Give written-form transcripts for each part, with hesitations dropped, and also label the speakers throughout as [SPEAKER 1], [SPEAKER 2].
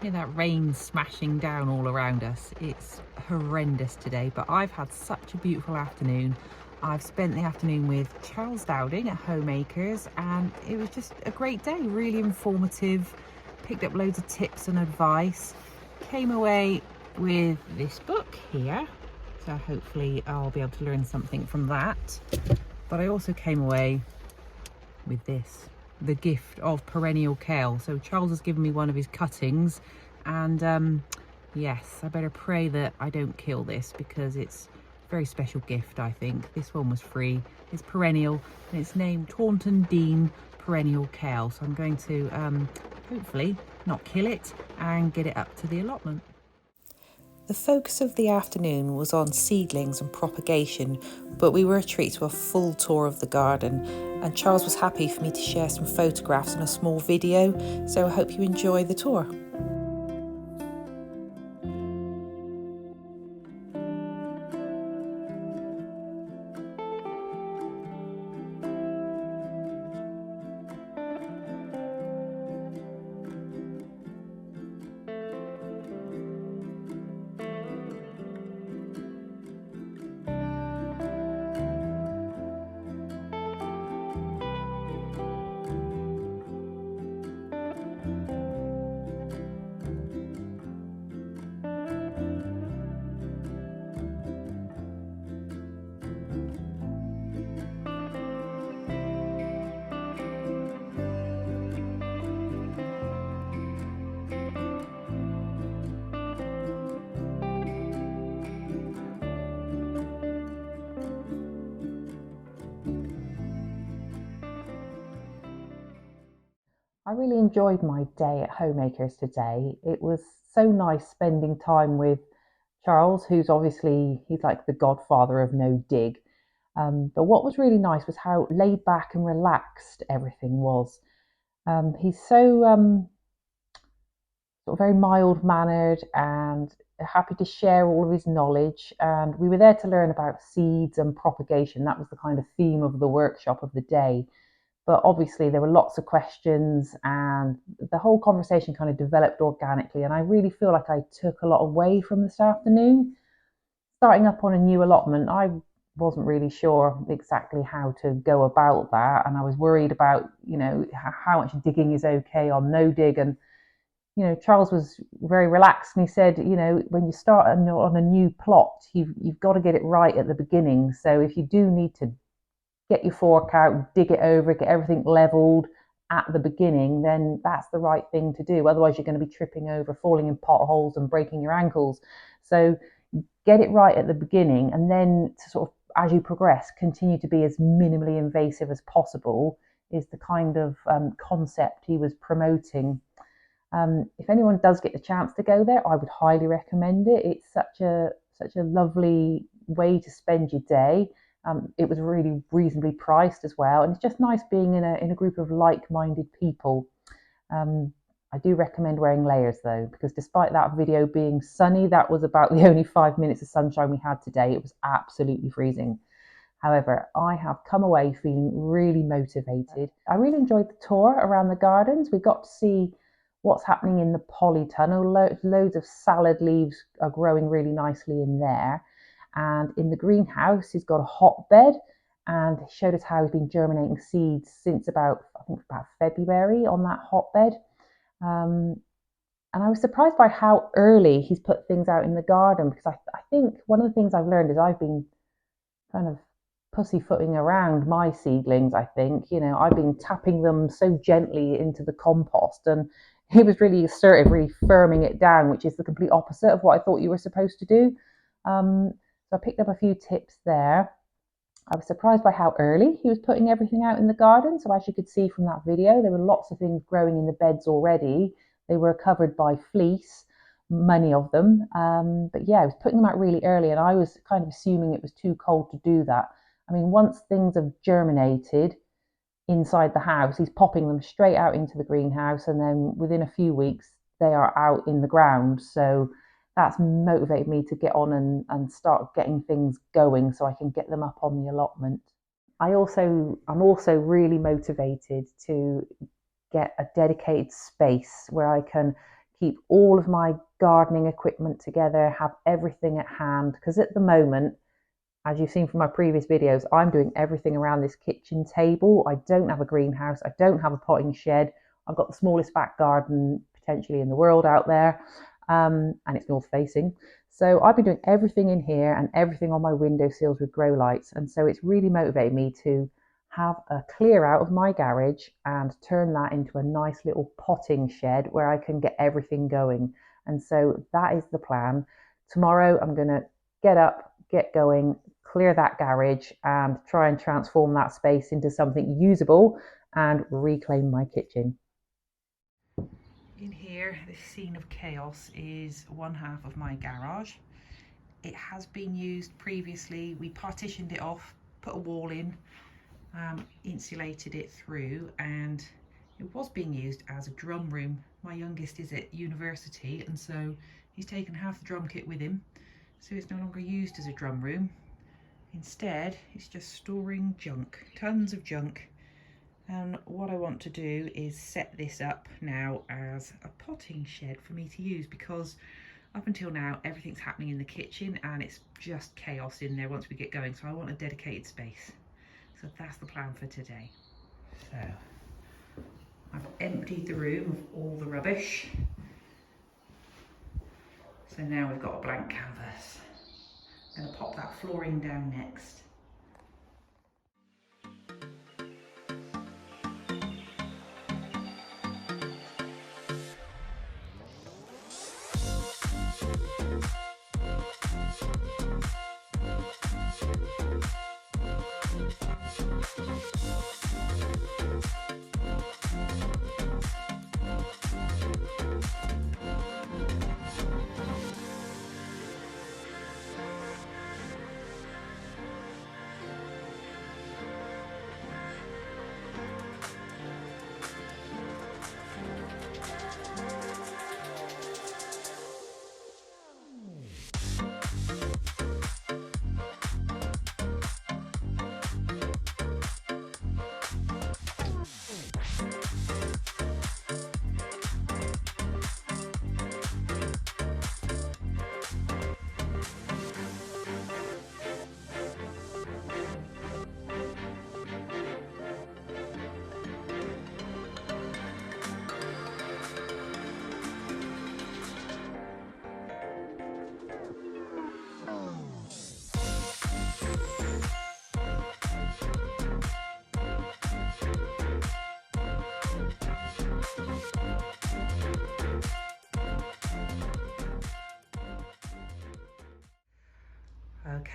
[SPEAKER 1] Hear that rain smashing down all around us. It's horrendous today, but I've had such a beautiful afternoon. I've spent the afternoon with Charles Dowding at Homeacres, and it was just a great day, really informative. Picked up loads of tips and advice. Came away with this book here, so hopefully I'll be able to learn something from that. But I also came away with this, the gift of perennial kale. So Charles has given me one of his cuttings, and yes, I better pray that I don't kill this, because it's a very special gift. I think this one was free. It's perennial and it's named Taunton Dean perennial kale, so I'm going to hopefully not kill it and get it up to the allotment. The focus of the afternoon was on seedlings and propagation, but we were a treat to a full tour of the garden, and Charles was happy for me to share some photographs and a small video, so I hope you enjoy the tour. I really enjoyed my day at Homeacres today. It was so nice spending time with Charles, who's obviously, he's like the godfather of no dig. But what was really nice was how laid back and relaxed everything was. He's so sort of very mild mannered and happy to share all of his knowledge. And we were there to learn about seeds and propagation. That was the kind of theme of the workshop of the day. But obviously there were lots of questions, and the whole conversation kind of developed organically. And I really feel like I took a lot away from this afternoon. Starting up on a new allotment, I wasn't really sure exactly how to go about that. And I was worried about, how much digging is okay on no dig. And Charles was very relaxed, and he said, when you start on a new plot, you've got to get it right at the beginning. So if you do need to get your fork out, dig it over, get everything leveled at the beginning, then that's the right thing to do. Otherwise, you're going to be tripping over, falling in potholes, and breaking your ankles. So get it right at the beginning, and then to sort of, as you progress, continue to be as minimally invasive as possible is the kind of concept he was promoting. If anyone does get the chance to go there, I would highly recommend it. It's such a lovely way to spend your day. It was really reasonably priced as well, and it's just nice being in a group of like-minded people. I do recommend wearing layers though, because despite that video being sunny, that was about the only 5 minutes of sunshine we had today. It was absolutely freezing. However, I have come away feeling really motivated. I really enjoyed the tour around the gardens. We got to see what's happening in the polytunnel. Loads of salad leaves are growing really nicely in there. And in the greenhouse, he's got a hotbed, and he showed us how he's been germinating seeds since about February on that hotbed. And I was surprised by how early he's put things out in the garden, because I think one of the things I've learned is I've been kind of pussyfooting around my seedlings. I think, I've been tapping them so gently into the compost, and he was really assertive, really firming it down, which is the complete opposite of what I thought you were supposed to do. So I picked up a few tips there. I was surprised by how early he was putting everything out in the garden. So as you could see from that video, there were lots of things growing in the beds already. They were covered by fleece, many of them. But yeah, I was putting them out really early, and I was kind of assuming it was too cold to do that. I mean, once things have germinated inside the house, he's popping them straight out into the greenhouse, and then within a few weeks, they are out in the ground. So that's motivated me to get on and start getting things going so I can get them up on the allotment. I'm also really motivated to get a dedicated space where I can keep all of my gardening equipment together, have everything at hand. Because at the moment, as you've seen from my previous videos, I'm doing everything around this kitchen table. I don't have a greenhouse. I don't have a potting shed. I've got the smallest back garden potentially in the world out there, and it's north facing. So I've been doing everything in here and everything on my windowsills with grow lights. And so it's really motivated me to have a clear out of my garage and turn that into a nice little potting shed where I can get everything going. And so that is the plan. Tomorrow I'm going to get up, get going, clear that garage and try and transform that space into something usable and reclaim my kitchen. In here, this scene of chaos is one half of my garage. It has been used previously. We partitioned it off, put a wall in, insulated it through, and it was being used as a drum room. My youngest is at university, and so he's taken half the drum kit with him, so it's no longer used as a drum room. Instead, it's just storing junk, tons of junk. And what I want to do is set this up now as a potting shed for me to use, because up until now everything's happening in the kitchen and it's just chaos in there once we get going. So I want a dedicated space. So that's the plan for today. So I've emptied the room of all the rubbish. So now we've got a blank canvas. I'm going to pop that flooring down next.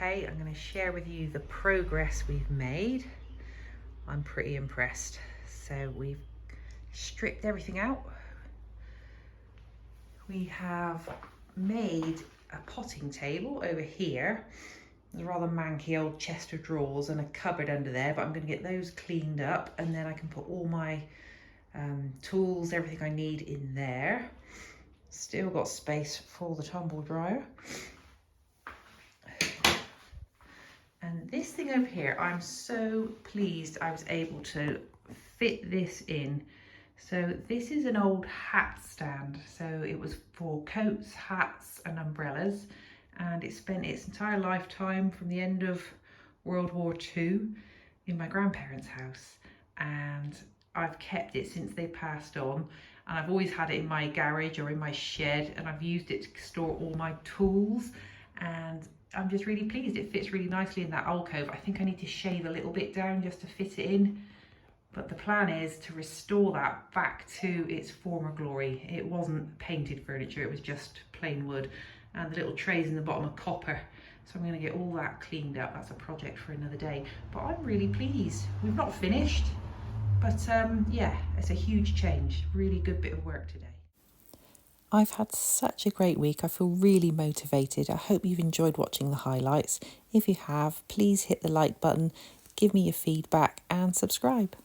[SPEAKER 1] Okay, I'm going to share with you the progress we've made. I'm pretty impressed. So we've stripped everything out. We have made a potting table over here. There's a rather manky old chest of drawers and a cupboard under there, but I'm going to get those cleaned up and then I can put all my tools, everything I need in there. Still got space for the tumble dryer. And this thing over here, I'm so pleased I was able to fit this in. So this is an old hat stand. So it was for coats, hats and umbrellas. And it spent its entire lifetime from the end of World War II in my grandparents' house. And I've kept it since they passed on. And I've always had it in my garage or in my shed. And I've used it to store all my tools. And I'm just really pleased. It fits really nicely in that alcove. I think I need to shave a little bit down just to fit it in. But the plan is to restore that back to its former glory. It wasn't painted furniture, it was just plain wood. And the little trays in the bottom are copper. So I'm going to get all that cleaned up. That's a project for another day. But I'm really pleased. We've not finished, but yeah, it's a huge change. Really good bit of work today.
[SPEAKER 2] I've had such a great week. I feel really motivated. I hope you've enjoyed watching the highlights. If you have, please hit the like button, give me your feedback and subscribe.